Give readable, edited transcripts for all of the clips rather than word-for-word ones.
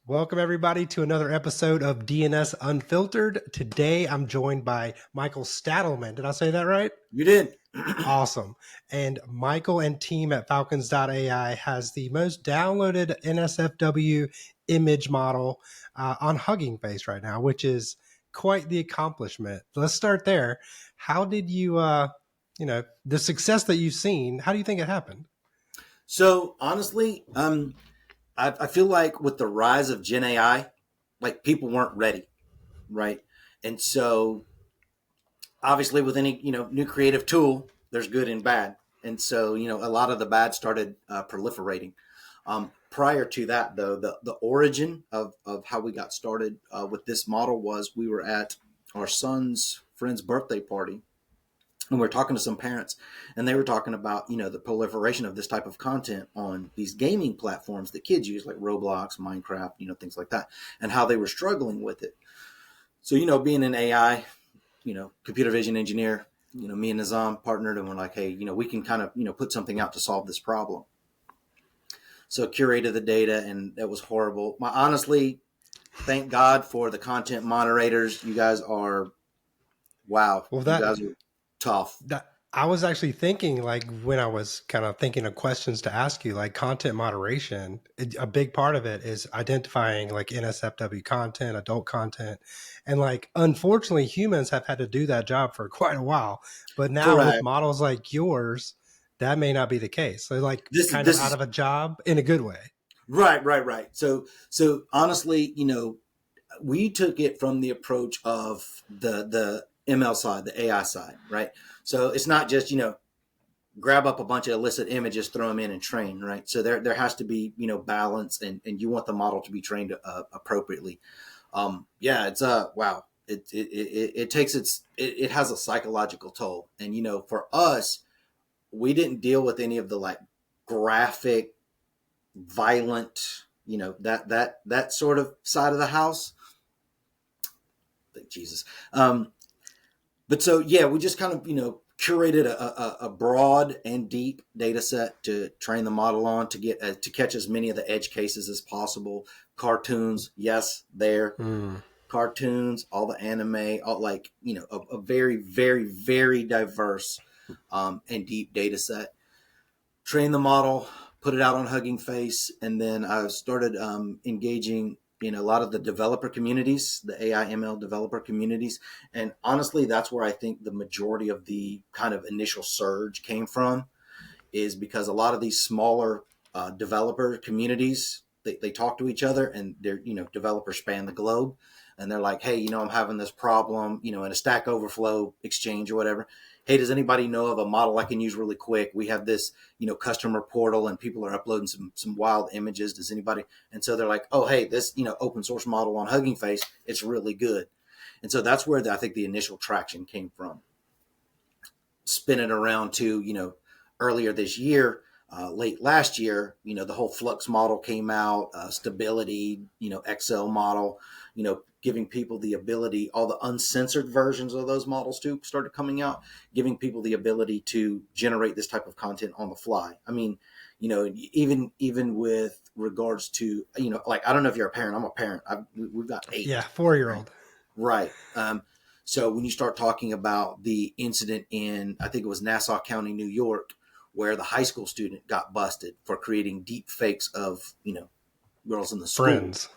Welcome, everybody, to another episode of DNS Unfiltered. Today, I'm joined by Michael Stattelman. Did I say that right? You did. Awesome. And Michael and team at Falcons.ai has the most downloaded NSFW image model on Hugging Face right now, which is quite the accomplishment. Let's start there. How did you, the success that you've seen, how do you think it happened? So honestly, I feel like with the rise of Gen AI, like people weren't ready, right? And so obviously with any, new creative tool, there's good and bad. And so, a lot of the bad started proliferating. Prior to that, though, the origin of how we got started with this model was we were at our son's friend's birthday party. And we were talking to some parents, and they were talking about, the proliferation of this type of content on these gaming platforms that kids use, like Roblox, Minecraft, things like that, and how they were struggling with it. So, being an AI, computer vision engineer, me and Nizam partnered, and we're like, hey, we can kind of, put something out to solve this problem. So curated the data, and that was horrible. Honestly, thank God for the content moderators. You guys are, wow. Well, You guys are tough. I was actually thinking, like, when I was kind of thinking of questions to ask you, like content moderation, a big part of it is identifying like NSFW content, adult content. And like, unfortunately, humans have had to do that job for quite a while. But now Correct. with models like yours, that may not be the case. So like This kind of this out is of a job in a good way. right. So honestly, we took it from the approach of the ML side, the AI side, right? So it's not just, grab up a bunch of illicit images, throw them in and train, right? So there has to be, balance, and you want the model to be trained appropriately. It's wow. It takes it has a psychological toll. And, for us, we didn't deal with any of the like graphic, violent, that sort of side of the house. Thank Jesus. But so, yeah, we just kind of, curated a broad and deep data set to train the model on to get to catch as many of the edge cases as possible. Cartoons, yes, there. Cartoons, all the anime, all like, a very, very, very diverse and deep data set. Train the model, put it out on Hugging Face, and then I started engaging in a lot of the developer communities, the AI ML developer communities. And honestly, that's where I think the majority of the kind of initial surge came from, is because a lot of these smaller developer communities, they talk to each other, and they're, developers span the globe. And they're like, hey, I'm having this problem, in a Stack Overflow exchange or whatever. Hey, does anybody know of a model I can use really quick? We have this, customer portal, and people are uploading some wild images. Does anybody? And so they're like, oh, hey, this, open source model on Hugging Face, it's really good. And so that's where I think the initial traction came from. Spin it around to, earlier this year, late last year, the whole Flux model came out, stability, Excel model, giving people the ability, all the uncensored versions of those models too started coming out, giving people the ability to generate this type of content on the fly. I mean, even with regards to, like, I don't know if you're a parent. I'm a parent. We've got 8. Yeah, 4-year-old. Right. So when you start talking about the incident in, I think it was Nassau County, New York, where the high school student got busted for creating deep fakes of, girls in the school. Friends.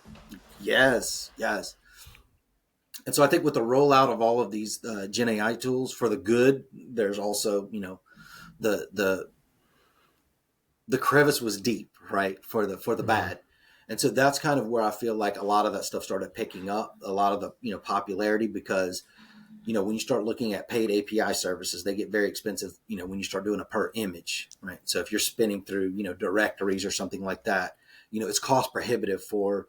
Yes. And so I think with the rollout of all of these Gen AI tools for the good, there's also, the crevice was deep, right, for the bad. And so that's kind of where I feel like a lot of that stuff started picking up, a lot of the, popularity, because, when you start looking at paid API services, they get very expensive, when you start doing a per image, right? So if you're spinning through, directories or something like that, it's cost prohibitive for,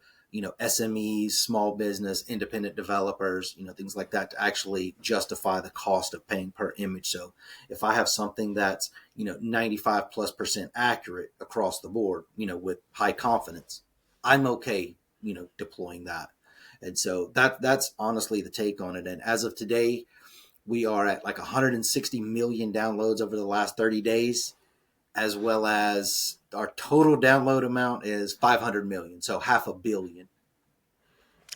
SMEs, small business, independent developers, things like that, to actually justify the cost of paying per image. So if I have something that's, 95+% accurate across the board, with high confidence, I'm okay, deploying that. And so that's honestly the take on it. And as of today, we are at like 160 million downloads over the last 30 days, as well as our total download amount is 500 million. So 500 million.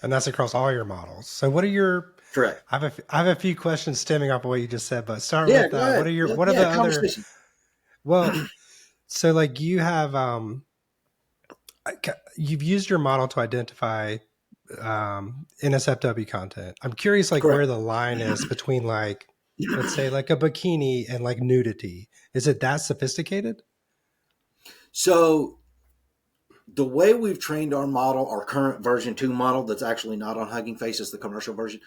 And that's across all your models. So what are your Correct. I have a few questions stemming off of what you just said, but start Yeah, with go ahead. what are Yeah, the other conversation. well, so like you have you've used your model to identify NSFW content. I'm curious like where Correct. the line is between like let's say like a bikini and like nudity. Is it that sophisticated? So the way we've trained our model, our current version 2 model that's actually not on Hugging Face, is the commercial version,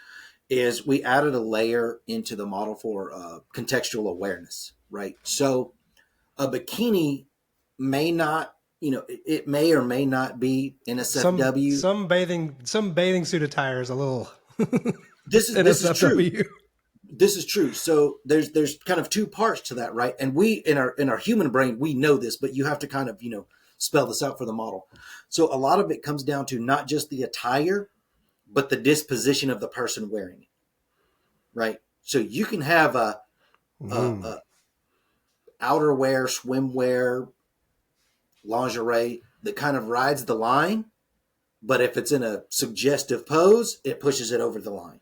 is we added a layer into the model for contextual awareness, right? So a bikini may not, it may or may not be NSFW. Some bathing suit attire is a little This is true. NSFW. This is true. So there's kind of two parts to that, right? And we in our human brain we know this, but you have to kind of spell this out for the model. So a lot of it comes down to not just the attire, but the disposition of the person wearing it, right? So you can have Mm, a outerwear, swimwear, lingerie that kind of rides the line, but if it's in a suggestive pose, it pushes it over the line.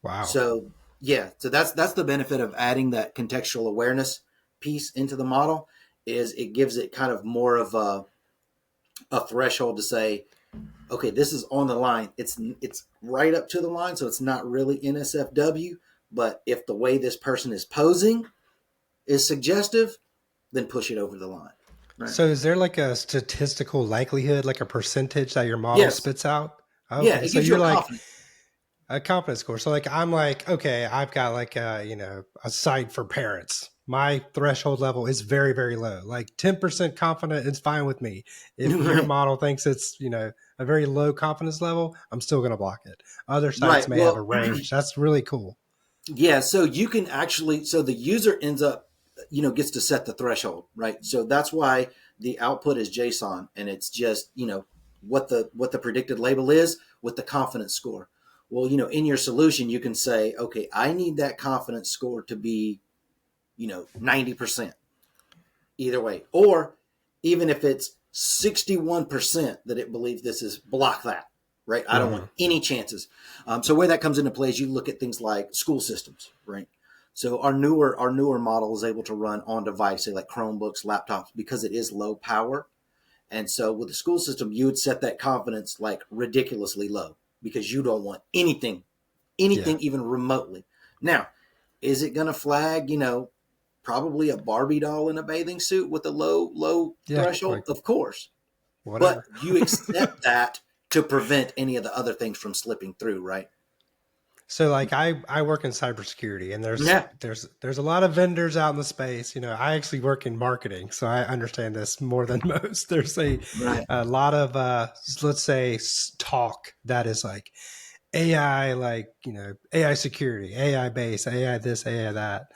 wow. So yeah, so that's the benefit of adding that contextual awareness piece into the model, is it gives it kind of more of a threshold to say, okay, this is on the line. It's right up to the line, so it's not really NSFW. But if the way this person is posing is suggestive, then push it over the line. Right. So is there like a statistical likelihood, like a percentage that your model Yes. spits out? Yeah, Okay, it so gives you you're a like confidence. a confidence score. So like I'm like, okay, I've got like a site for parents. My threshold level is very, very low. Like 10% confident is fine with me. If your Right. model thinks it's, a very low confidence level, I'm still gonna block it. Other sites Right. may have a Well, range. That's really cool. yeah, so you can actually, so the user ends up, gets to set the threshold, right? So that's why the output is JSON, and it's just, what the predicted label is with the confidence score. Well, in your solution, you can say, okay, I need that confidence score to be, 90% either way. Or even if it's 61% that it believes this is, block that, right? I don't want Hmm. any chances. So where that comes into play is you look at things like school systems, right? So our newer model is able to run on device, say like Chromebooks, laptops, because it is low power. And so with the school system, you would set that confidence like ridiculously low because you don't want Yeah. anything even remotely. Now, is it going to flag, probably a Barbie doll in a bathing suit with a low Yeah. threshold? Like Of course. But whatever. you accept that to prevent any of the other things from slipping through, right? So like I work in cybersecurity and Yeah. there's a lot of vendors out in the space. I actually work in marketing, so I understand this more than most. There's Right. a lot of let's say talk that is like AI, like AI security, AI base, AI this, AI that,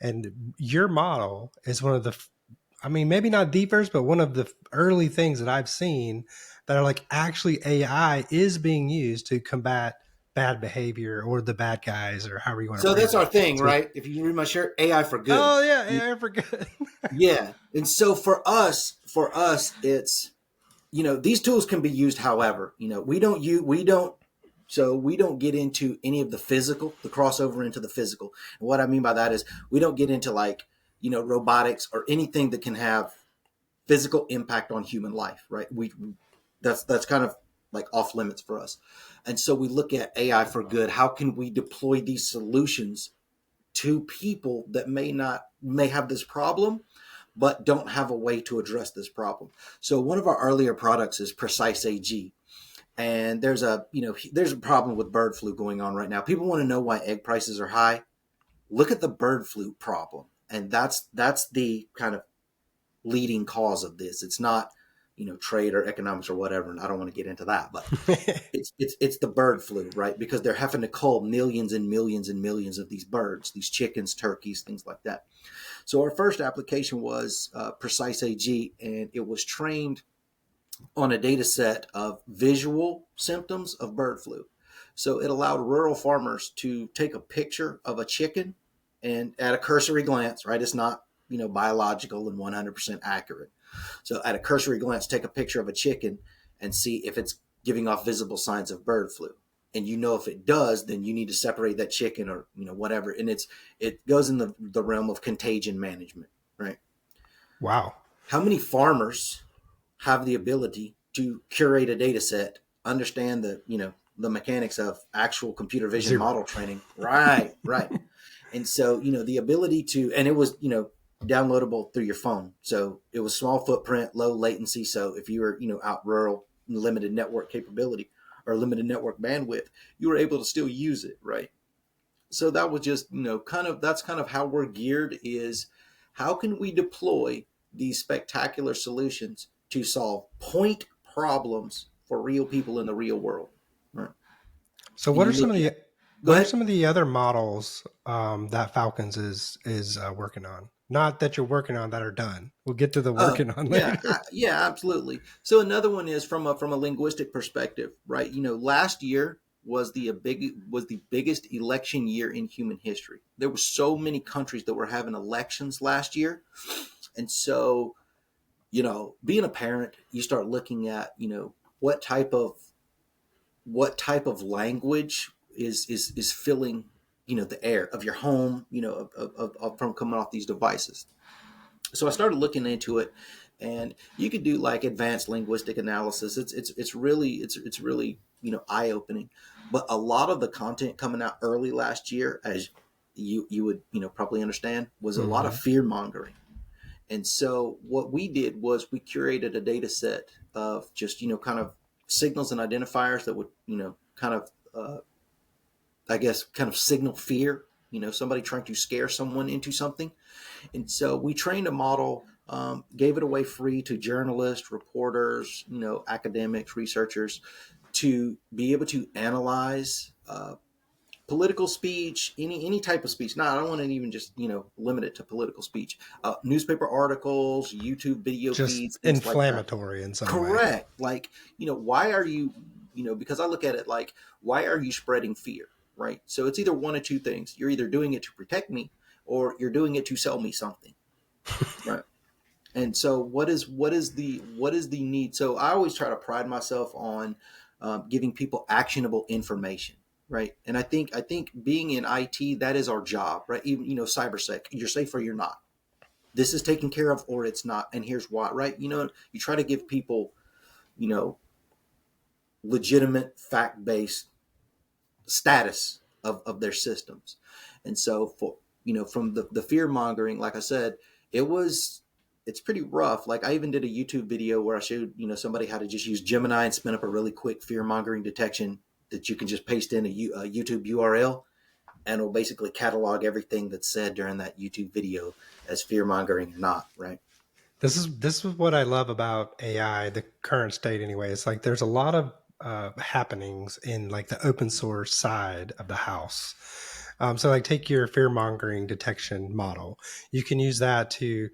and your model is one of the I mean, maybe not the first, but one of the early things that I've seen that are like actually AI is being used to combat bad behavior or the bad guys or however you want to So phrase that's it. our thing, So, right? If you read my shirt, AI for good. oh yeah, AI for good. Yeah. And so for us, it's, these tools can be used however, we don't get into any of the crossover into the physical. And what I mean by that is we don't get into like, robotics or anything that can have physical impact on human life, right? That's kind of like off limits for us. And so we look at AI for good. How can we deploy these solutions to people that may have this problem but don't have a way to address this problem? So one of our earlier products is Precise AG. And there's a problem with bird flu going on right now. People want to know why egg prices are high. Look at the bird flu problem. And that's the kind of leading cause of this. It's not, trade or economics or whatever, and I don't want to get into that, but it's the bird flu, right? Because they're having to cull millions and millions and millions of these birds, these chickens, turkeys, things like that. So our first application was Precise AG, and it was trained on a data set of visual symptoms of bird flu. So it allowed rural farmers to take a picture of a chicken, and at a cursory glance, right? It's not, biological and 100% accurate. So at a cursory glance, take a picture of a chicken and see if it's giving off visible signs of bird flu. And if it does, then you need to separate that chicken or whatever. And it goes in the realm of contagion management, right? Wow. How many farmers have the ability to curate a data set, understand the mechanics of actual computer vision model Zero. training? Right, right. And so, the ability to, and it was, downloadable through your phone. So it was small footprint, low latency. So if you were, out rural, limited network capability or limited network bandwidth, you were able to still use it, right? So that was just, that's kind of how we're geared, is how can we deploy these spectacular solutions to solve point problems for real people in the real world, right? So And what are you some look of at, the go what are ahead. some of the other models that Falcons is working on? Not that you're working on that are done. We'll get to the Oh, working on yeah, later. yeah, absolutely. So another one is from a linguistic perspective, right? Last year was the biggest election year in human history. There were so many countries that were having elections last year, and so being a parent, you start looking at what type of language is filling the air of your home, from coming off these devices. So I started looking into it, and you could do like advanced linguistic analysis. It's really eye opening. But a lot of the content coming out early last year, as you would probably understand, was a lot of Hmm. fear mongering. And so what we did was we curated a data set of just kind of signals and identifiers that would kind of I guess kind of signal fear. Somebody trying to scare someone into something. And so we trained a model, gave it away free to journalists, reporters, academics, researchers, to be able to analyze political speech, any type of speech. Now, I don't want to even just limit it to political speech. Newspaper articles, YouTube video Just feeds, things like that. inflammatory in some way. Correct. Like, why are you, because I look at it like, why are you spreading fear? Right. So it's either one of two things. You're either doing it to protect me, or you're doing it to sell me something. Right. And so what is the need? So I always try to pride myself on giving people actionable information. Right. And I think being in IT, that is our job, right? Even, cybersec, you're safe or you're not. This is taken care of or it's not. And here's why, right? You try to give people, you know, legitimate fact-based status of their systems. And so from the fear mongering, like I said, it's pretty rough. Like I even did a YouTube video where I showed, somebody how to just use Gemini and spin up a really quick fear mongering detection that you can just paste in a YouTube URL, and it'll basically catalog everything that's said during that YouTube video as fear mongering or not, right? This is what I love about AI, the current state anyway. It's like there's a lot of happenings in like the open source side of the house. So like take your fear mongering detection model. You can use that to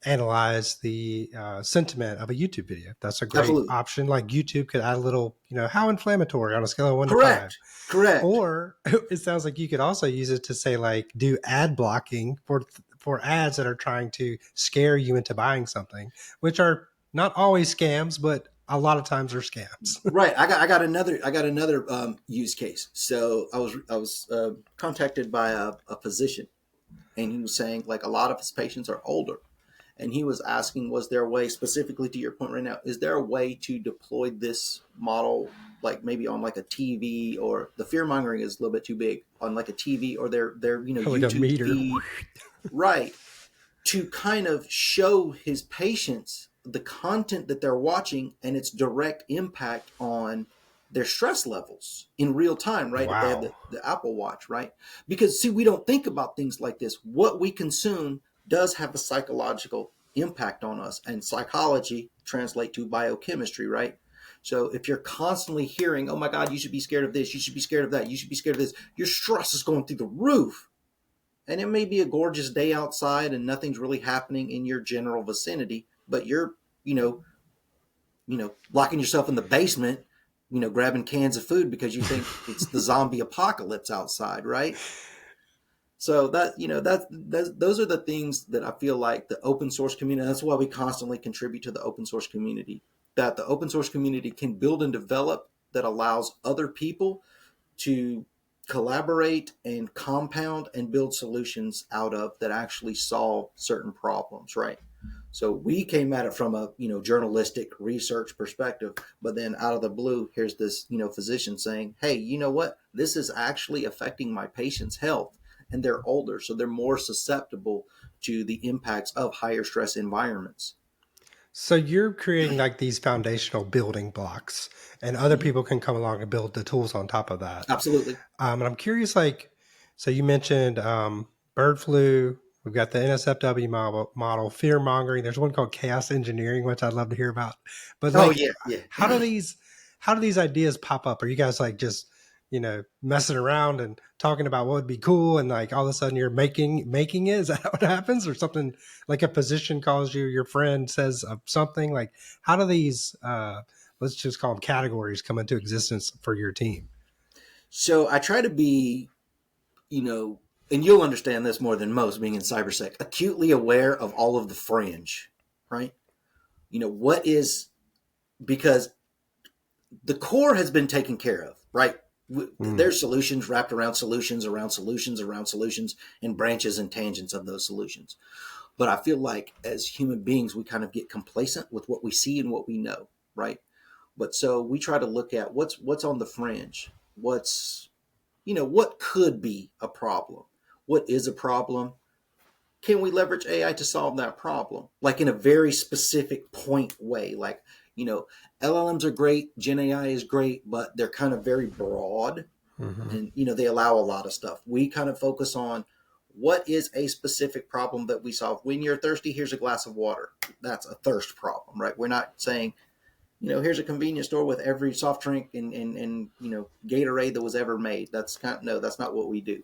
analyze the sentiment of a YouTube video. That's a great Absolutely. option. Like YouTube could add a little, how inflammatory on a scale of 1 to 5. Correct. Correct. Or it sounds like you could also use it to say like do ad blocking for ads that are trying to scare you into buying something, which are not always scams, but a lot of times are scams. Right. I got another use case. So I was contacted by a physician, and he was saying like a lot of his patients are older, and he was asking, was there a way, specifically to your point right now, is there a way to deploy this model like maybe on like a TV, or the fear mongering is a little bit too big, on like a TV or their Like a YouTube meter. feed, right? To kind of show his patients the content that they're watching and its direct impact on their stress levels in real time, right? If they have Wow. the Apple Watch, right? Because, see, we don't think about things like this. What we consume does have a psychological impact on us, and psychology translate to biochemistry, right? So if you're constantly hearing, oh my God, you should be scared of this, you should be scared of that, you should be scared of this, your stress is going through the roof. And it may be a gorgeous day outside and nothing's really happening in your general vicinity, but you're, you know, locking yourself in the basement, grabbing cans of food because you think it's the zombie apocalypse outside, right? So those are the things that I feel like the open source community. That's why we constantly contribute to the open source community. that the open source community can build and develop that allows other people to collaborate and compound and build solutions out of that actually solve certain problems, right? So we came at it from a journalistic research perspective, but then out of the blue, here's this physician saying, "Hey, you know what? This is actually affecting my patient's health, and they're older, so they're more susceptible to the impacts of higher stress environments." So you're creating like these foundational building blocks, and other Mm-hmm. people can come along and build the tools on top of that. Absolutely. And I'm curious, like, so you mentioned bird flu. We've got the NSFW model, fear mongering. There's one called chaos engineering, which I'd love to hear about. But Oh like, yeah, yeah. how do these how do these ideas pop up? Are you guys like just messing around and talking about what would be cool, and like all of a sudden you're making it? Is that what happens, or something like a physician calls you, your friend says something like? How do these let's just call them categories come into existence for your team? So I try to be, and you'll understand this more than most being in cybersec, acutely aware of all of the fringe, right? What is, because the core has been taken care of, right? Mm, There's solutions wrapped around solutions, around solutions, around solutions, and branches and tangents of those solutions. But I feel like as human beings, we kind of get complacent with what we see and what we know, right? But so we try to look at what's on the fringe, what could be a problem, what is a problem, can we leverage AI to solve that problem? Like in a very specific point way. Like, LLMs are great, Gen AI is great, but they're kind of very broad hmm and, they allow a lot of stuff. We kind of focus on what is a specific problem that we solve. When you're thirsty, here's a glass of water. That's a thirst problem, right? We're not saying, here's a convenience store with every soft drink and Gatorade that was ever made. No, that's not what we do.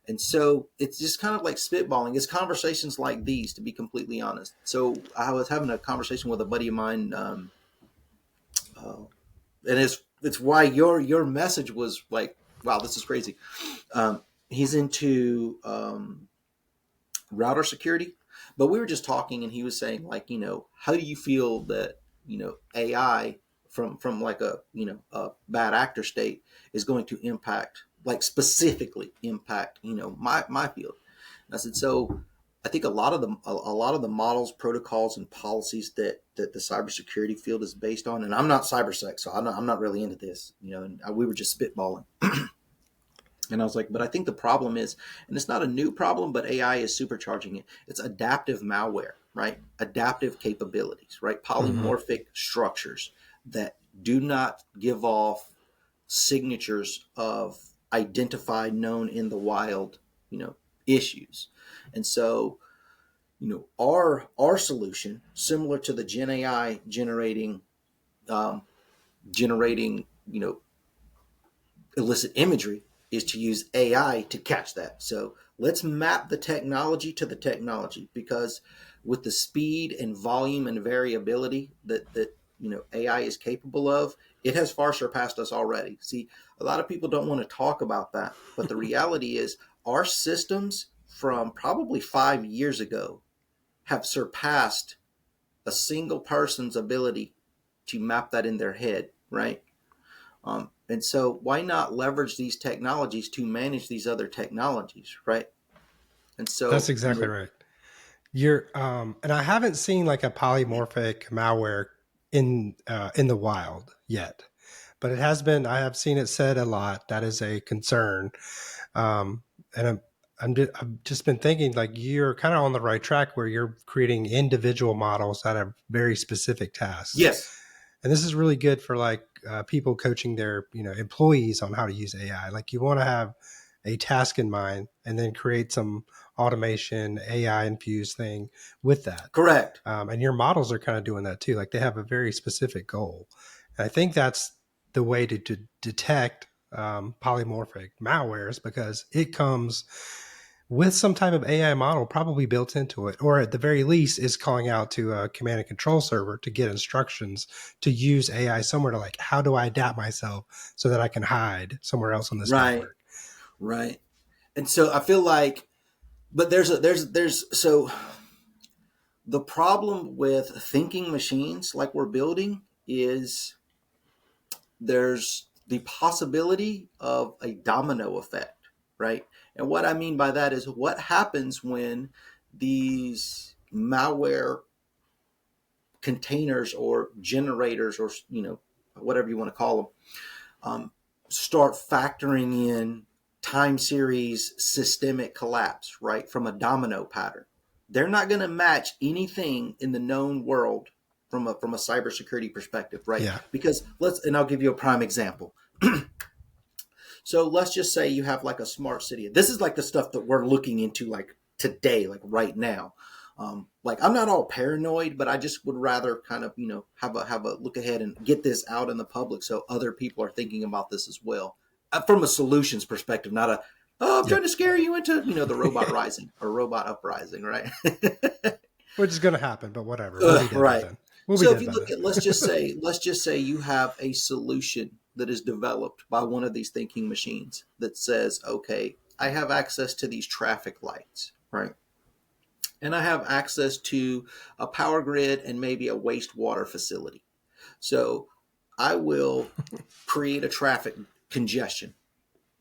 And so it's just kind of like spitballing. It's conversations like these, to be completely honest. So I was having a conversation with a buddy of mine, uh, and it's why your message was like, wow, this is crazy. He's into router security, but we were just talking, and he was saying like, how do you feel that AI from like a bad actor state is going to impact, like specifically impact my field. And I said, so I think a lot of the models, protocols, and policies that the cybersecurity field is based on, and I'm not cybersec, so I'm not really into this, and we were just spitballing. And I was like, but I think the problem is, and it's not a new problem, but AI is supercharging it. It's adaptive malware, right? Adaptive capabilities, right? hmm Polymorphic structures that do not give off signatures of identified, known in the wild, issues. And so, our solution, similar to the Gen AI um, generating, illicit imagery, is to use AI to catch that. So let's map the technology to the technology, because with the speed and volume and variability that AI is capable of, it has far surpassed us already. See, a lot of people don't want to talk about that, but the reality is our systems from probably 5 years ago have surpassed a single person's ability to map that in their head, right? And so why not leverage these technologies to manage these other technologies, right? And That's so, exactly right. You're and I haven't seen like a polymorphic malware in the wild yet, but it has been. I have seen it said a lot. That is a concern. And I've just been thinking like you're kind of on the right track where you're creating individual models that have very specific tasks, yes, and this is really good for like people coaching their employees on how to use AI. Like you want to have a task in mind and then create some automation AI infused thing with that. correct. And your models are kind of doing that too. Like they have a very specific goal, and I think that's the way to detect polymorphic malwares, because it comes with some type of AI model probably built into it, or at the very least is calling out to a command and control server to get instructions to use AI somewhere to like, how do I adapt myself so that I can hide somewhere else on this Right, network? right. And so I feel like, but so the problem with thinking machines like we're building is there's the possibility of a domino effect, right? And what I mean by that is what happens when these malware containers or generators, or whatever you want to call them, start factoring in time series systemic collapse, right, from a domino pattern. They're not going to match anything in the known world from a cybersecurity perspective, right? Yeah. Because and I'll give you a prime example. So let's just say you have like a smart city. This is like the stuff that we're looking into like today, like right now. Like I'm not all paranoid, but I just would rather kind of, have a look ahead and get this out in the public so other people are thinking about this as well. From a solutions perspective, not I'm trying Yep. to scare you into, the robot rising or robot uprising, right? Which is going to happen, but whatever. We'll be dead by Right. then. We'll be So if dead you by look then. at, let's just say you have a solution that is developed by one of these thinking machines that says, okay, I have access to these traffic lights, right? And I have access to a power grid and maybe a wastewater facility. So I will create a traffic congestion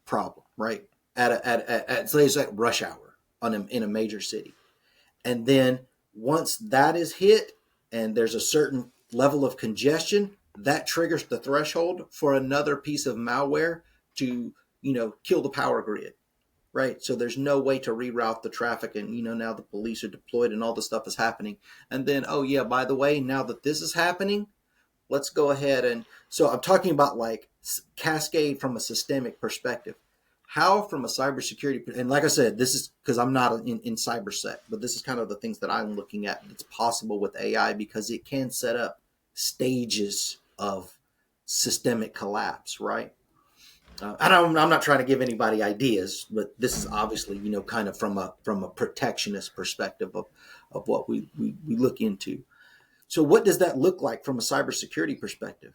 problem, right? At say it's like rush hour in a major city. And then once that is hit and there's a certain level of congestion, that triggers the threshold for another piece of malware to, kill the power grid. Right. So there's no way to reroute the traffic. And, now the police are deployed and all this stuff is happening. And then, oh, yeah, by the way, now that this is happening, let's go ahead. And so I'm talking about like cascade from a systemic perspective. How, from a cybersecurity, and like I said, this is because I'm not in cybersec, but this is kind of the things that I'm looking at. It's possible with AI because it can set up stages of systemic collapse, right? And I'm not trying to give anybody ideas, but this is obviously, kind of from a protectionist perspective of what we look into. So what does that look like from a cybersecurity perspective?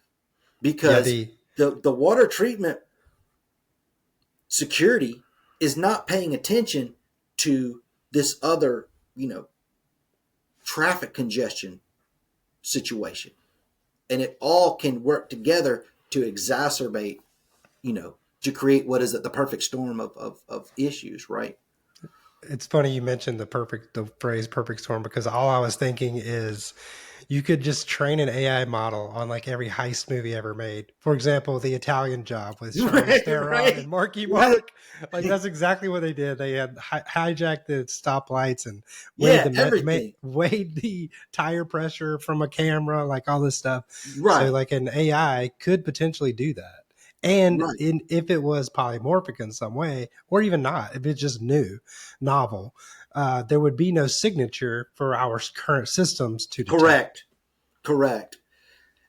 Yeah. Because the water treatment security is not paying attention to this other, traffic congestion situation. And it all can work together to exacerbate, to create what is it, the perfect storm of issues, right? It's funny you mentioned the phrase perfect storm, because all I was thinking is you could just train an AI model on like every heist movie ever made. For example, The Italian Job with Charlize Right, Theron right, and Marky right. Mark. Like that's exactly what they did. They had hijacked the stoplights and Yeah, everything. weighed the tire pressure from a camera, like all this stuff. So Right, like an AI could potentially do that. And right. if it was polymorphic in some way, or even not, if it's just new, novel, there would be no signature for our current systems to detect. Correct, correct.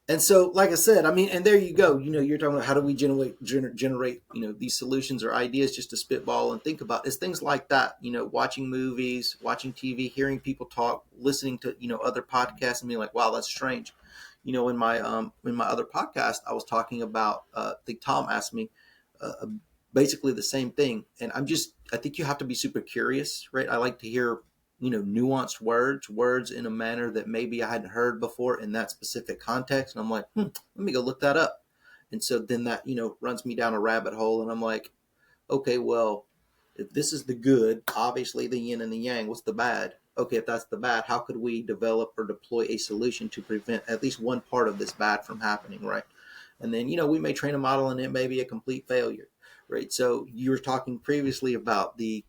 And so, like I said, I mean, and there you go. You're talking about how do we generate, these solutions or ideas just to spitball and think about. It's things like that. Watching movies, watching TV, hearing people talk, listening to other podcasts, and being like, wow, that's strange. In my other podcast, I was talking about. I think Tom asked me basically the same thing, and I think you have to be super curious, right? I like to hear nuanced words in a manner that maybe I hadn't heard before in that specific context. And I'm like, let me go look that up. And so then that, runs me down a rabbit hole. And I'm like, okay, well, if this is the good, obviously the yin and the yang, what's the bad? Okay, if that's the bad, how could we develop or deploy a solution to prevent at least one part of this bad from happening, right? And then, we may train a model and it may be a complete failure, right? So you were talking previously about the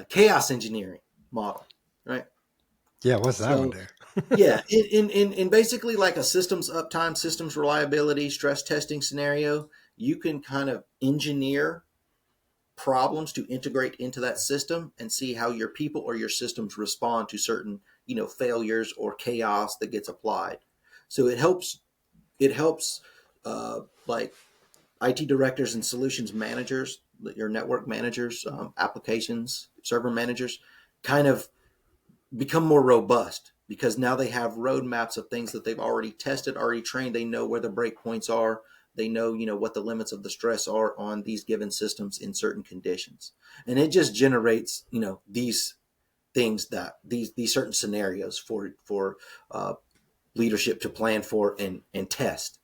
chaos engineering model, right? Yeah, what's that one So do? yeah, in basically like a systems uptime, systems reliability, stress testing scenario, you can kind of engineer problems to integrate into that system and see how your people or your systems respond to certain, failures or chaos that gets applied. So it helps like IT directors and solutions managers, your network managers, applications, server managers, kind of become more robust because now they have roadmaps of things that they've already tested, already trained. They know where the breakpoints are. They know, what the limits of the stress are on these given systems in certain conditions. And it just generates, these things that these certain scenarios for leadership to plan for and test,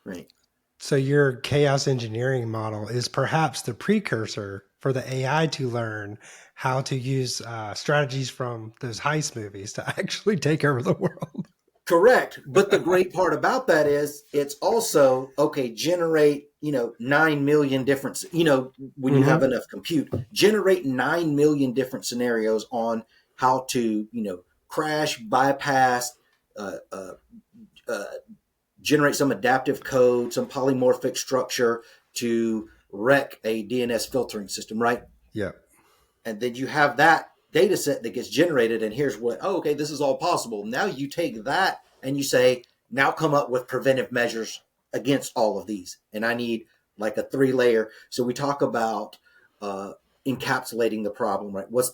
right? So your chaos engineering model is perhaps the precursor for the AI to learn how to use strategies from those heist movies to actually take over the world. Correct. But the great part about that is it's also okay, generate, 9 million different, when you have Mm-hmm. enough compute, generate 9 million different scenarios on how to, crash, bypass, uh, uh, uh, generate some adaptive code, some polymorphic structure to wreck a DNS filtering system, right? Yeah. And then you have that data set that gets generated, and here's what, oh, okay, this is all possible. Now you take that and you say, now come up with preventive measures against all of these, and I need like a 3 layer. So we talk about uh, encapsulating the problem, right? What's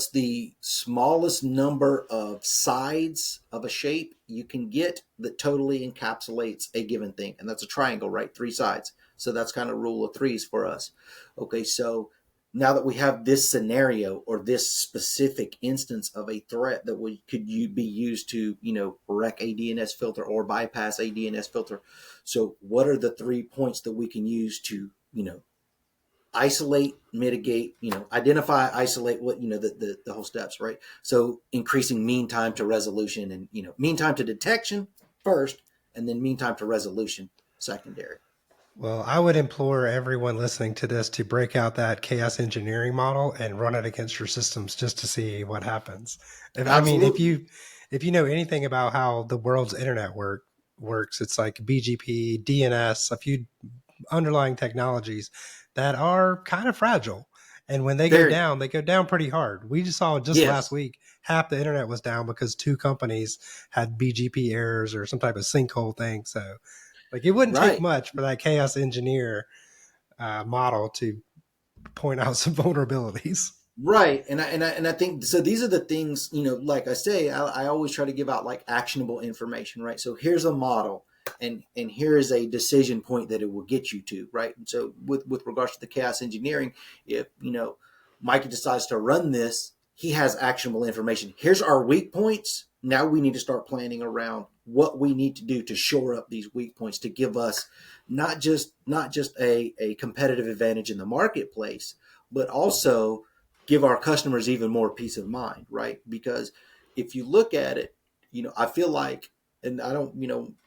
the smallest number of sides of a shape you can get that totally encapsulates a given thing? And that's a triangle, right? 3 sides. So that's kind of rule of threes for us. Okay, so now that we have this scenario or this specific instance of a threat that could be used to, wreck a DNS filter or bypass a DNS filter. So what are the 3 points that we can use to, isolate, mitigate, identify, isolate, what, the whole steps, right? So increasing mean time to resolution and, mean time to detection first, and then mean time to resolution secondary. Well, I would implore everyone listening to this to break out that chaos engineering model and run it against your systems just to see what happens. If I mean, if Absolutely. you if you know anything about how the world's internet works, it's like BGP, DNS, a few underlying technologies that are kind of fragile. And when Very. they go down pretty hard. We just saw just last Yes. week half the internet was down because two companies had BGP errors or some type of sinkhole thing. So like it wouldn't take Right. much for that chaos engineer model to point out some vulnerabilities. Right, and I think so. These are the things, like I say, I always try to give out like actionable information, right? So here's a model, and here is a decision point that it will get you to, right? And so with regards to the chaos engineering, if Mikey decides to run this, he has actionable information. Here's our weak points. Now we need to start planning around what we need to do to shore up these weak points to give us not just a competitive advantage in the marketplace, but also give our customers even more peace of mind, right? Because if you look at it, I feel like, and I don't,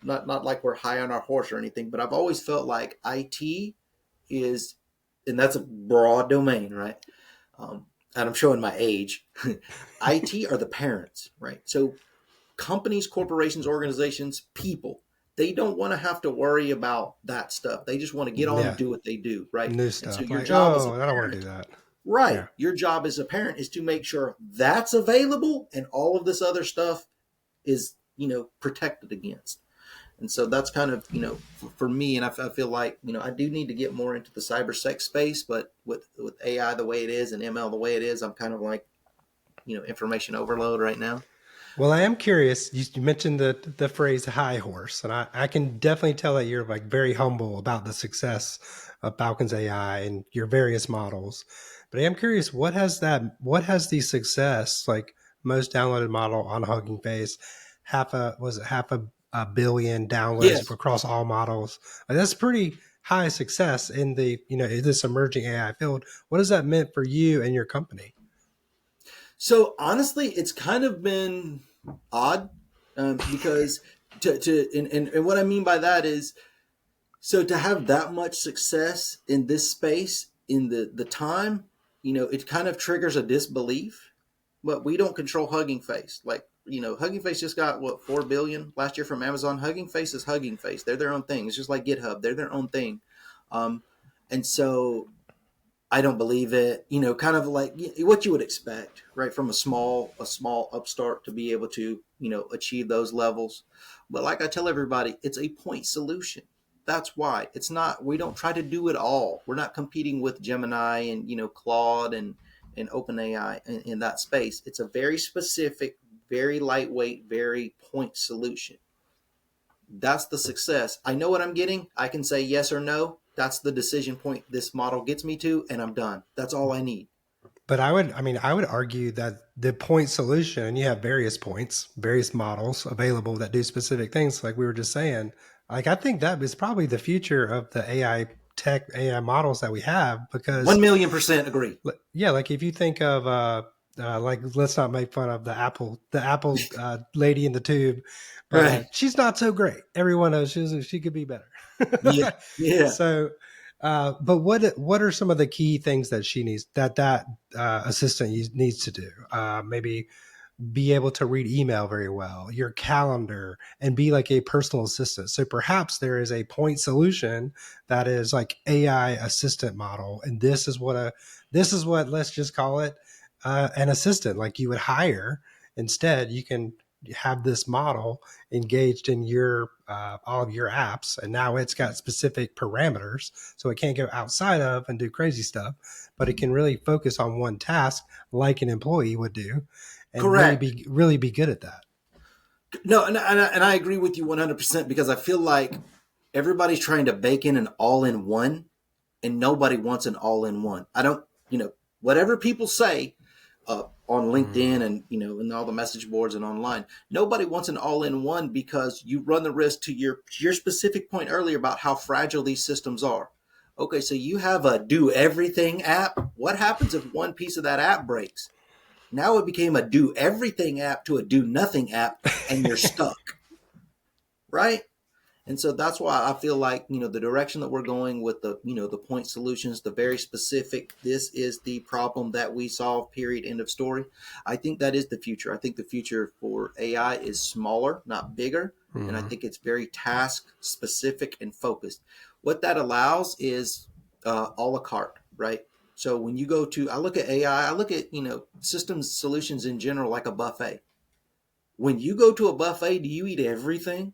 not like we're high on our horse or anything, but I've always felt like IT is, and that's a broad domain, right? And I'm showing my age. IT are the parents, right? So companies, corporations, organizations, people, they don't want to have to worry about that stuff. They just want to get on and Yeah, do what they do, right? new And so stuff. your Like, job as a oh, I don't want to parent, do that. right, Yeah. your job as a parent is to make sure that's available and all of this other stuff is, protected against. And so that's kind of, for me, and I feel like, I do need to get more into the cybersec space, but with AI the way it is and ML the way it is, I'm kind of like, information overload right now. Well, I am curious. You mentioned the phrase "high horse," and I can definitely tell that you're like very humble about the success of Falcon's AI and your various models. But I am curious, what has the success like most downloaded model on Hugging Face? Half a billion downloads Yes. across all models. Like, that's pretty high success in the in this emerging AI field. What has that meant for you and your company? So honestly, it's kind of been odd, because and what I mean by that is, so to have that much success in this space in the time, it kind of triggers a disbelief. But we don't control Hugging Face. Like, Hugging Face just got what, 4 billion last year from Amazon. Hugging Face is Hugging Face. They're their own thing. It's just like GitHub. They're their own thing. Um, and so I don't believe it. Kind of like what you would expect, right, from a small upstart to be able to achieve those levels. But like I tell everybody, it's a point solution. That's why it's not. We don't try to do it all. We're not competing with Gemini and Claude and OpenAI in that space. It's a very specific, very lightweight, very point solution. That's the success. I know what I'm getting. I can say yes or no. That's the decision point this model gets me to, and I'm done. That's all I need. But I would argue that the point solution, you have various points, various models available that do specific things, like we were just saying. Like, I think that is probably the future of the AI tech, AI models that we have, because 1,000,000% agree. yeah, like if you think of, like, let's not make fun of the Apple lady in the tube, but Right. she's not so great. Everyone knows she could be better. Yeah. Yeah. So, but what are some of the key things that she needs that assistant needs to do? Maybe be able to read email very well, your calendar, and be like a personal assistant. So perhaps there is a point solution that is like AI assistant model, and this is what, let's just call it, an assistant like you would hire. Instead, you can have this model engaged in your all of your apps, and now it's got specific parameters, so it can't go outside of and do crazy stuff, but it can really focus on one task like an employee would do, and Correct. really be good at that. No, and I agree with you 100% because I feel like everybody's trying to bake in an all in one and nobody wants an all in one. I don't, whatever people say on LinkedIn Mm. and, and all the message boards and online, nobody wants an all in one because you run the risk to your specific point earlier about how fragile these systems are. Okay, so you have a do everything app. What happens if one piece of that app breaks? Now it became a do everything app to a do nothing app, and you're stuck, right? And so that's why I feel like, the direction that we're going with the point solutions, the very specific, this is the problem that we solve, period, end of story. I think that is the future. I think the future for AI is smaller, not bigger. And I Mm. think it's very task specific and focused. What that allows is a la carte, right? So when you go to, I look at AI, I look at, systems solutions in general like a buffet. When you go to a buffet, do you eat everything?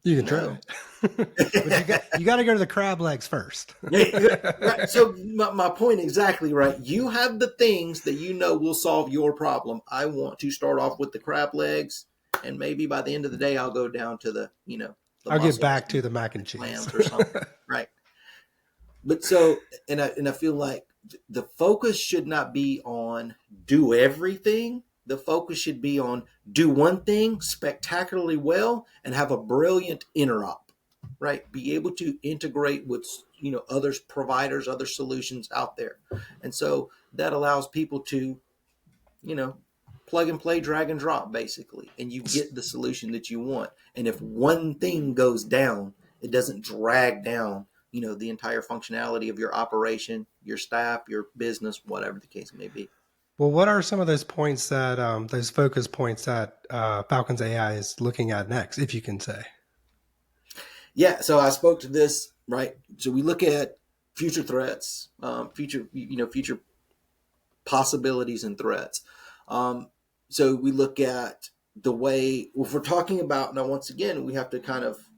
You can try No. it, but you got to go to the crab legs first. Yeah, right. So my point exactly right. You have the things that you know will solve your problem. I want to start off with the crab legs, and maybe by the end of the day, I'll go down to the I'll get mussels back to and the mac and cheese. clams or something. Right. But so, and I feel like the focus should not be on do everything. The focus should be on do one thing spectacularly well and have a brilliant interop, right? Be able to integrate with other providers, other solutions out there, and so that allows people to you know plug and play, drag and drop, basically, and you get the solution that you want. And if one thing goes down, it doesn't drag down the entire functionality of your operation, your staff, your business, whatever the case may be. Well, what are some of those points that those focus points that Falcon's AI is looking at next, if you can say? Yeah, so I spoke to this, right? So we look at future threats, future possibilities and threats. Um, so we look at the way, if we're talking about, now once again, we have to kind of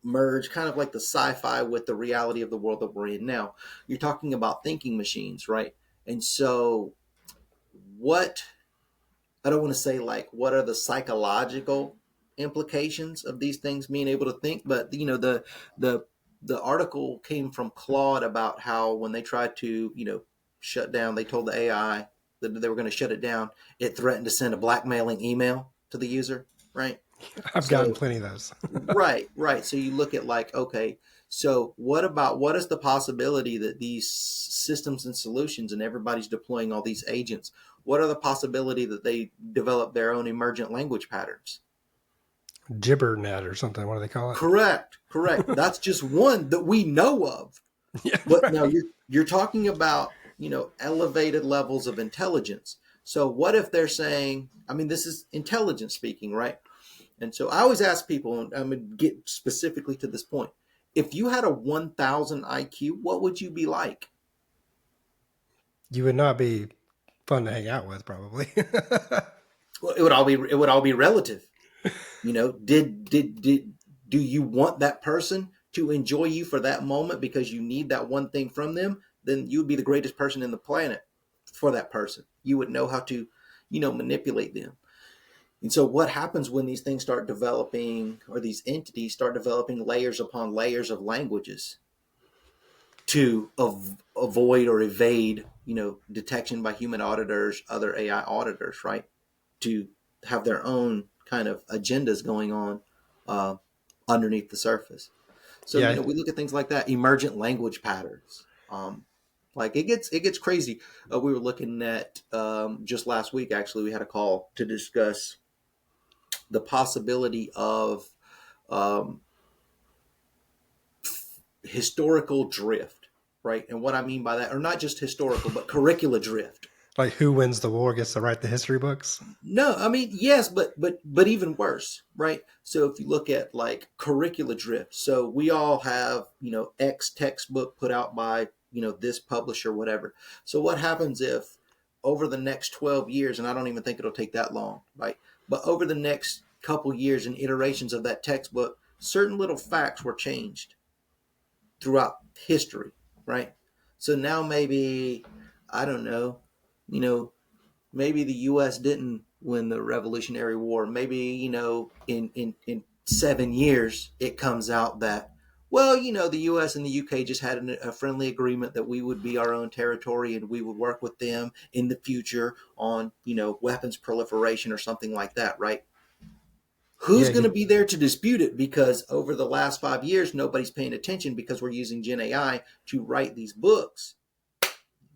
merge kind of like the sci-fi with the reality of the world that we're in now. You're talking about thinking machines, right? And so what, I don't want to say like what are the psychological implications of these things being able to think, but the the article came from Claude about how when they tried to shut down, they told the AI that they were going to shut it down. It threatened to send a blackmailing email to the user, right? I've gotten So plenty of those. right. So you look at like, okay, so what is the possibility that these systems and solutions and everybody's deploying all these agents? What are the possibility that they develop their own emergent language patterns? Gibbernet or something. What do they call Correct. it? That's just one that we know of. Yeah, But now right. you're talking about, elevated levels of intelligence. So what if they're saying, I mean, this is intelligence speaking, right? And so I always ask people, and I'm going to get specifically to this point. If you had a 1,000 IQ, what would you be like? You would not be fun to hang out with, probably. Well, it would all be relative. Did do you want that person to enjoy you for that moment because you need that one thing from them? Then you would be the greatest person in the planet for that person. You would know how to, manipulate them. And so what happens when these things start developing, or these entities start developing layers upon layers of languages? to avoid or evade, detection by human auditors, other AI auditors, right? To have their own kind of agendas going on uh, underneath the surface. So, Yeah, we look at things like that, emergent language patterns. Like it gets crazy. We were looking at just last week. Actually, we had a call to discuss the possibility of um, historical drift, right? And what I mean by that, or not just historical, but curricula drift. like who wins the war gets to write the history books. No, I mean, yes, but even worse, right? So if you look at like curricula drift, so we all have, X textbook put out by, this publisher, whatever. So what happens if over the next 12 years, and I don't even think it'll take that long, right? But over the next couple years and iterations of that textbook, certain little facts were changed throughout history, right? So now maybe, I don't know, you know, maybe the U.S. didn't win the Revolutionary War. Maybe, in 7 years, it comes out that, well, the U.S. and the U.K. just had a friendly agreement that we would be our own territory and we would work with them in the future on, weapons proliferation or something like that, right? Yeah, Who's going to be there to dispute it? Because over the last 5 years, nobody's paying attention because we're using Gen AI to write these books.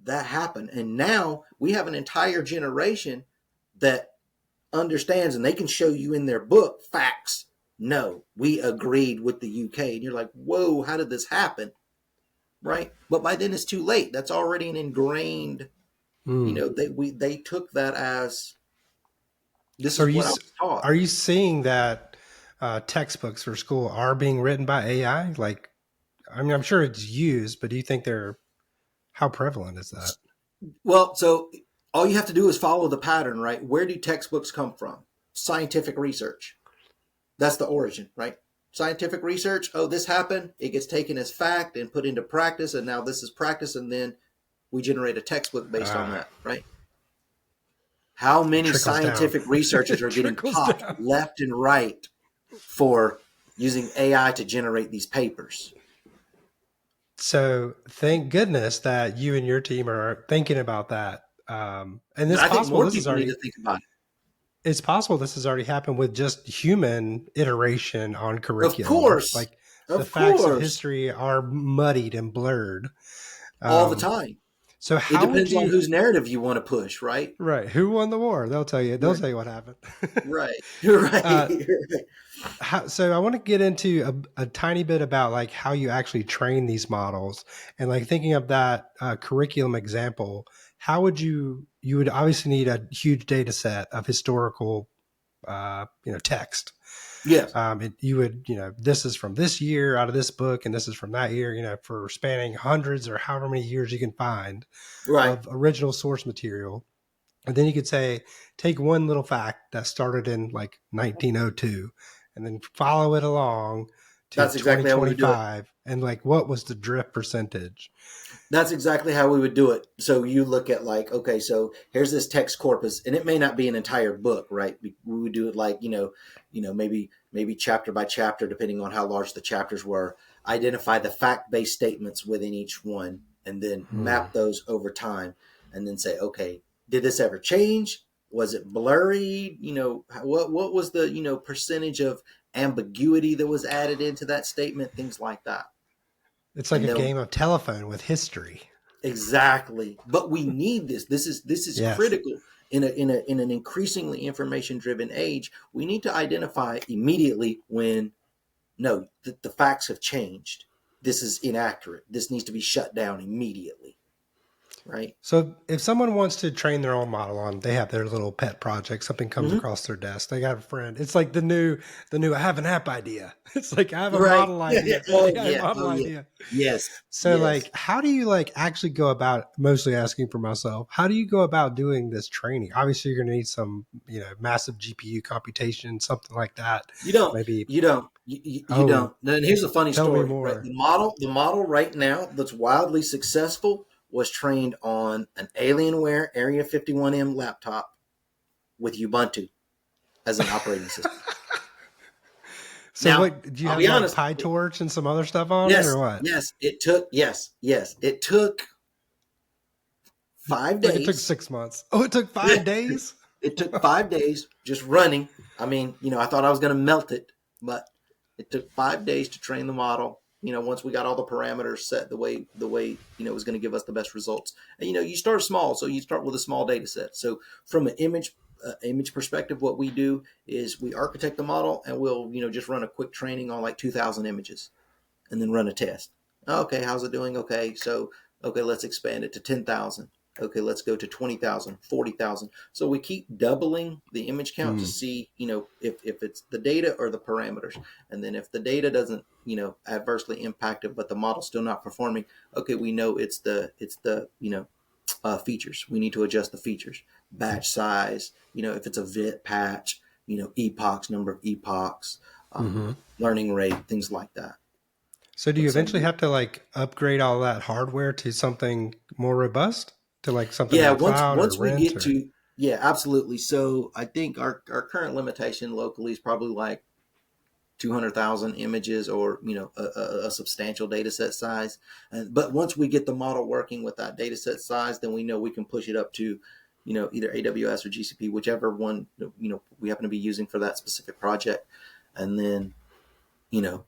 That happened. And now we have an entire generation that understands, and they can show you in their book facts. No, we agreed with the UK. And you're like, whoa, how did this happen? Right. But by then it's too late. That's already an ingrained, mm. they took that as this So is what I was taught. are you seeing that textbooks for school are being written by AI? Like, I mean, I'm sure it's used, but do you think they're how prevalent is that? Well, so all you have to do is follow the pattern, right? Where do textbooks come from? Scientific research. That's the origin, right? Scientific research. Oh, this happened. It gets taken as fact and put into practice. And now this is practice. And then we generate a textbook based on Ah, that, right? How it many trickles down. scientific researchers It are getting trickles popped down. left and right for using AI to generate these papers? So thank goodness that you and your team are thinking about that. And it's I think possible more this is people need to already think about it's possible this has already happened with just human iteration on it. Of curriculum. course. Like the Of facts of course. history are muddied and blurred. All the Um, time. so It how would depends on you whose narrative you want to push, right? right? Who won the war? They'll tell you. They'll Right. tell you what happened. Right. Right. uh, Right. so I want to get into a tiny bit about like how you actually train these models and like thinking of that curriculum example. How would you would obviously need a huge data set of historical text. Yes. You would, this is from this year out of this book, and this is from that year, for spanning hundreds or however many years you can find Right. of original source material. And then you could say, take one little fact that started in like 1902 and then follow it along to That's exactly how we would do it. 2025. And like, what was the drift percentage? That's exactly how we would do it. So you look at like, okay, so here's this text corpus, and it may not be an entire book, right? We would do it like, maybe chapter by chapter, depending on how large the chapters were. Identify the fact-based statements within each one, and then Hmm. map those over time, and then say, okay, did this ever change? Was it blurry? What was the percentage of ambiguity that was added into that statement? Things like that, It's like and a then game of telephone with history. exactly. But we need this. This is Yes. critical in an increasingly information driven age. We need to identify immediately when no, the facts have changed. This is inaccurate. This needs to be shut down immediately. Right. So if someone wants to train their own model on, they have their little pet project, something comes Mm-hmm. across their desk. They got a friend. It's like the new I have an app idea. It's like I have a Right. model Yeah. Yeah. idea. It's an Oh AI yeah. model Oh yeah. idea. Yes. So Yes. like how do you like actually go about mostly asking for myself, how do you go about doing this training? Obviously you're gonna need some, massive GPU computation, something like that. You don't. Maybe You don't. You oh don't. And here's a funny tell me story. Right. more. The model right now that's wildly successful was trained on an Alienware Area 51M laptop with Ubuntu as an operating system. So Now, what, do you I'll have be like honest. PyTorch and some other stuff on it Yes, or what? yes, it took, yes, it took five Like it took days. 6 months. Oh, it took 5 days? It took 5 days just running. I mean, I thought I was going to melt it, but it took 5 days to train the model. Once we got all the parameters set the way it was going to give us the best results. And you start small, so you start with a small data set. So from an image perspective, what we do is we architect the model, and we'll just run a quick training on like 2,000 images, and then run a test. Okay, how's it doing? Okay, let's expand it to 10,000. Okay, let's go to 20,000, 40,000. So we keep doubling the image count to Hmm. see, if it's the data or the parameters. And then if the data doesn't, adversely impact it, but the model's still not performing, okay, we know it's the features. We need to adjust the features, batch size, if it's a VIT patch, epochs, number of epochs, Mm-hmm. learning rate, things like that. So do you But so eventually have to like upgrade all that hardware to something more robust? To like something in yeah, the once cloud or once we rent get or? to yeah, absolutely. So I think our current limitation locally is probably like 200,000 images, or a substantial data set size. But once we get the model working with that data set size, then we know we can push it up to either AWS or GCP, whichever one we happen to be using for that specific project, and then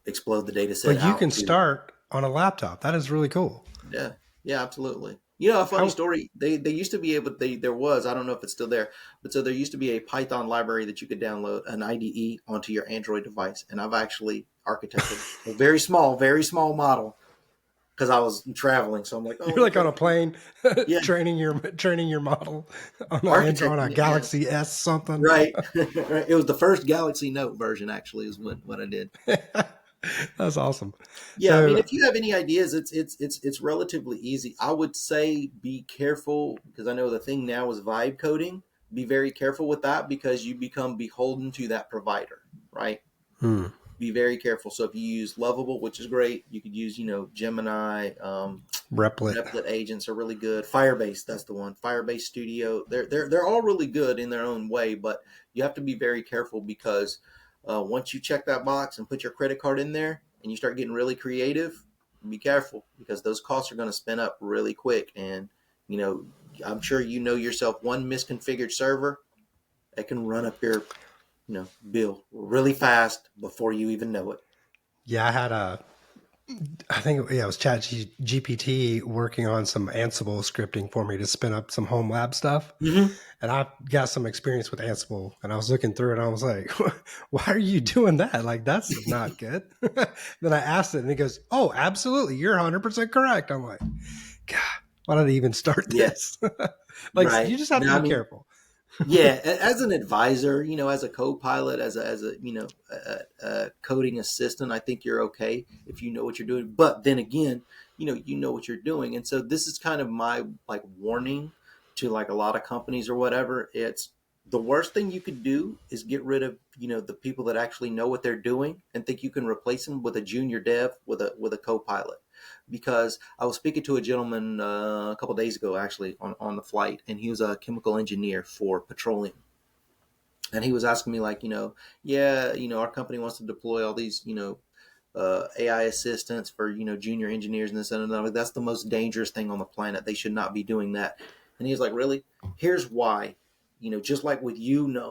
explode the data set But you can out to. start on a laptop. That is really cool. Yeah, yeah, absolutely. A funny How story. They used to be able. There was. I don't know if it's still there, but so there used to be a Python library that you could download an IDE onto your Android device, and I've actually architected a very small model because I was traveling. So I'm like, oh, you're like okay, on a plane yeah, training your model on a architecting it. Yes, Galaxy S something. right. Right. It was the first Galaxy Note version. Actually, is what I did. That's awesome. Yeah, I mean, So if you have any ideas, it's relatively easy. I would say be careful, because I know the thing now is vibe coding. Be very careful with that, because you become beholden to that provider, right? hmm, Be very careful. So if you use Lovable, which is great, you could use Gemini. Replit. Replit agents are really good. Firebase, that's the one. Firebase Studio, they're all really good in their own way, but you have to be very careful, because once you check that box and put your credit card in there and you start getting really creative, be careful, because those costs are going to spin up really quick. And you know, I'm sure yourself, one misconfigured server that can run up your bill really fast before you even know it. Yeah, I think it was Chat GPT working on some Ansible scripting for me to spin up some home lab stuff. Mm-hmm. And I got some experience with Ansible, and I was looking through it and I was like, why are you doing that? Like, that's not good. Then I asked it and he goes, oh, absolutely. You're 100% correct. I'm like, God, why did I even start Yeah, this? Like, right. you just have to Now, I be mean, careful. yeah, as an advisor, as a co-pilot, as a a coding assistant, I think you're okay if you know what you're doing. But then again, you know what you're doing, and so this is kind of my like warning to like a lot of companies or whatever. It's the worst thing you could do is get rid of the people that actually know what they're doing and think you can replace them with a junior dev with a co-pilot. Because I was speaking to a gentleman a couple of days ago, actually, on the flight, and he was a chemical engineer for petroleum. And he was asking me, like, yeah, our company wants to deploy all these, AI assistants for, junior engineers and this and that. Like, that's the most dangerous thing on the planet. They should not be doing that. And he was like, really? Here's why. Just like with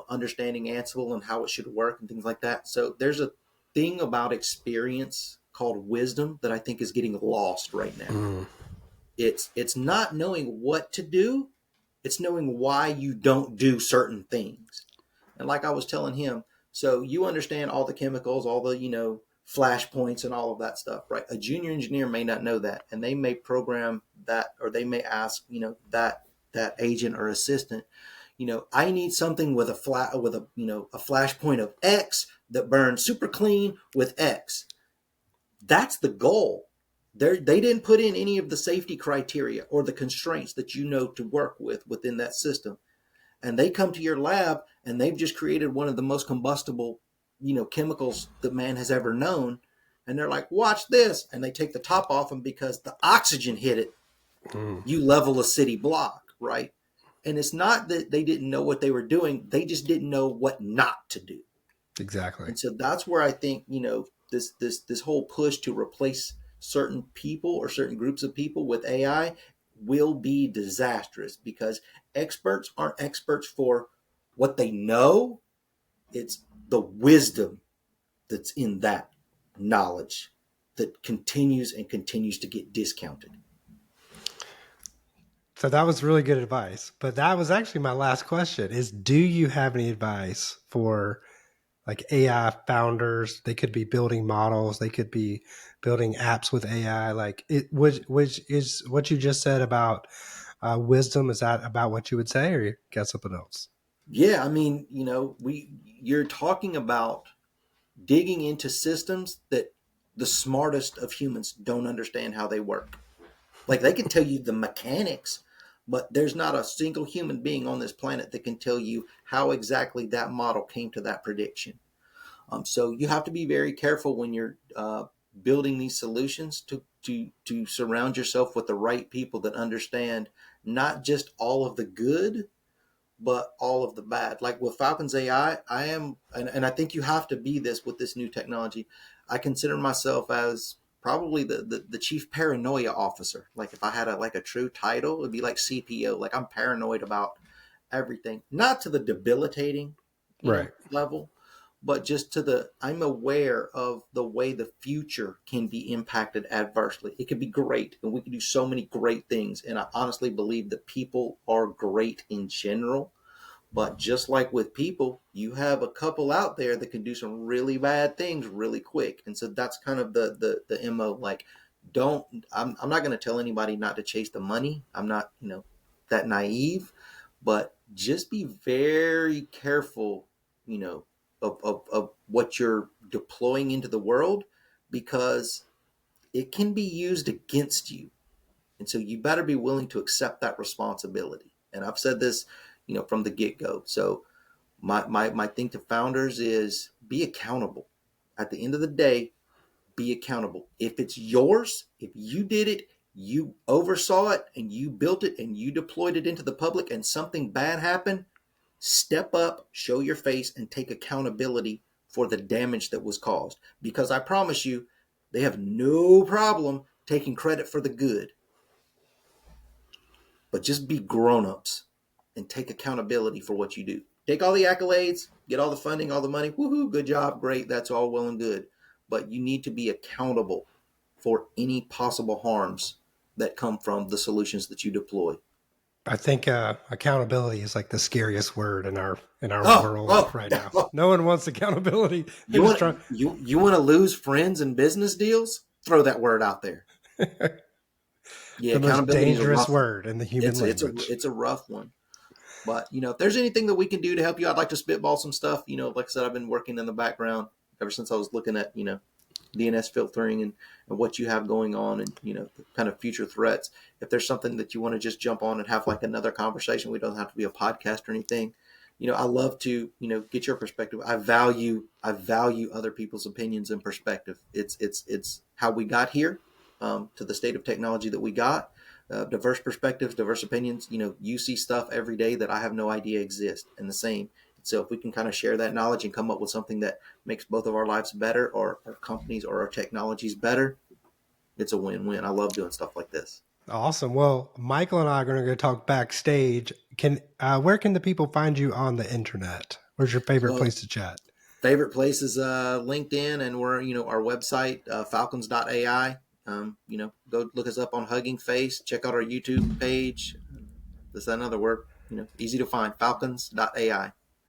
understanding Ansible and how it should work and things like that. So there's a thing about experience called wisdom that I think is getting lost right now. Mm. It's not knowing what to do, it's knowing why you don't do certain things. And like I was telling him, so you understand all the chemicals, all the flash points and all of that stuff, right? A junior engineer may not know that, and they may program that, or they may ask that agent or assistant, I need something with a flash point of X that burns super clean with X. That's the goal. They didn't put in any of the safety criteria or the constraints that to work with within that system. And they come to your lab and they've just created one of the most combustible, chemicals that man has ever known. And they're like, watch this. And they take the top off them because the oxygen hit it. Mm. You level a city block, right? And it's not that they didn't know what they were doing. They just didn't know what not to do. Exactly. And so that's where I think, this whole push to replace certain people or certain groups of people with AI will be disastrous, because experts aren't experts for what they know, it's the wisdom that's in that knowledge that continues and continues to get discounted. So that was really good advice. But that was actually my last question is, do you have any advice for like AI founders? They could be building models, they could be building apps with AI. Like it, which is what you just said about wisdom. Is that about what you would say, or you got something else? Yeah, I mean, you're talking about digging into systems that the smartest of humans don't understand how they work. Like, they can tell you the mechanics, but there's not a single human being on this planet that can tell you how exactly that model came to that prediction. So you have to be very careful when you're building these solutions to surround yourself with the right people that understand not just all of the good, but all of the bad. Like with Falcon's AI, I am, and I think you have to be this with this new technology. I consider myself as probably the chief paranoia officer. Like, if I had a true title, it'd be like CPO. Like, I'm paranoid about everything, not to the debilitating, Right. level, but just to I'm aware of the way the future can be impacted adversely. It could be great, and we can do so many great things. And I honestly believe that people are great in general, but just like with people, you have a couple out there that can do some really bad things really quick. And so that's kind of the MO. Like, don't, I'm not going to tell anybody not to chase the money. I'm not, that naive, but just be very careful, of what you're deploying into the world, because it can be used against you. And so you better be willing to accept that responsibility. And I've said this, from the get go. So my thing to founders is be accountable. At the end of the day, be accountable. If it's yours, if you did it, you oversaw it and you built it and you deployed it into the public, and something bad happened, step up, show your face, and take accountability for the damage that was caused. Because I promise you, they have no problem taking credit for the good. But just be grown-ups and take accountability for what you do. Take all the accolades, get all the funding, all the money. Woohoo, good job, great. That's all well and good. But you need to be accountable for any possible harms that come from the solutions that you deploy. I think accountability is like the scariest word in our Oh, world oh, right now. No one wants accountability. They you just try want you want to lose friends and business deals? Throw that word out there. Yeah, the most accountability is a dangerous rough one. word in the human It's language. it's a rough one. But if there's anything that we can do to help you, I'd like to spitball some stuff. Like I said, I've been working in the background ever since I was looking at DNS filtering and what you have going on, and the kind of future threats. If there's something that you want to just jump on and have like another conversation, we don't have to be a podcast or anything. I love to get your perspective. I value other people's opinions and perspective. It's how we got here, to the state of technology that we got. Diverse perspectives, diverse opinions. You see stuff every day that I have no idea exist, and the same. So if we can kind of share that knowledge and come up with something that makes both of our lives better, or our companies or our technologies better, it's a win-win. I love doing stuff like this. Awesome. Well, Michael and I are going to go talk backstage. Can where can the people find you on the internet? Where's your favorite Well, place to chat? favorite place is LinkedIn, and we're our website, falcons.ai. Go look us up on Hugging Face. Check out our YouTube page. That's another word. Easy to find, falcons.ai.